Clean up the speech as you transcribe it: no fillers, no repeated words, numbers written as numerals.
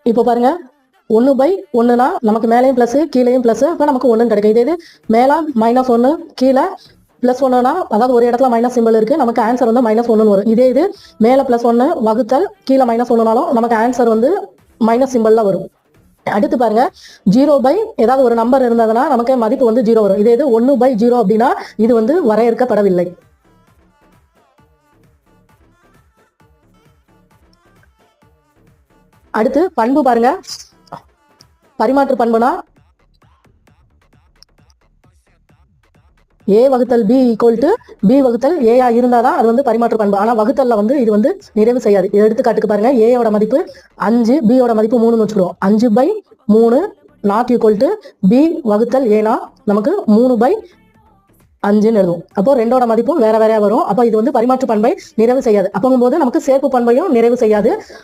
இப்போ பாருங்க 1/1னா நமக்கு மேலேயும் பிளஸ் கீழேயும் பிளஸ், அப்போ நமக்கு 1 கிடைக்கும். இதே இது மேலே -1 கீழே +1னா அதாவது ஒரு இடத்துல மைனஸ் சிம்பிள் இருக்கு, நமக்கு ஆன்சர் வந்து -1 வரும். இதே இது மேலே +1 வகுத்தல் கீழே -1னாலும் நமக்கு ஆன்சர் வந்து மைனஸ் சிம்பிள்ல வரும். அடுத்து பாருங்க 0 ஏதாவது ஒரு நம்பர் இருந்ததுன்னா நமக்கு மதிப்பு வந்து 0 வரும். இதே இது 1/0 அப்படின்னா இது வந்து வரையறுக்கப்படவில்லை. அடுத்து பண்பு பாருங்க. பரிமாற்று பண்புனா a வகுத்தல் b = b வகுத்தல் a இருந்தாதான் அது வந்து பரிமாற்று பண்பு. ஆனா வகுத்தல்ல வந்து இது வந்து நிறைவு செய்யாது. எடுத்துக்காட்டுக்கு பாருங்க, a யோட மதிப்பு 5, b யோட மதிப்பு 3ன்னு வச்சுக்கிறோம். 5/3 ≠ b வகுத்தல் a னா நமக்கு 3/5ன்னு எழுதும். அப்போ ரெண்டோட மதிப்பும் வேற வேறையா வரும். அப்போ இது வந்து பரிமாற்று பண்பை நிறைவு செய்யாது. அப்போங்கும்போது நமக்கு சேர்ப்பு பண்பையும் நிறைவு செய்யாது.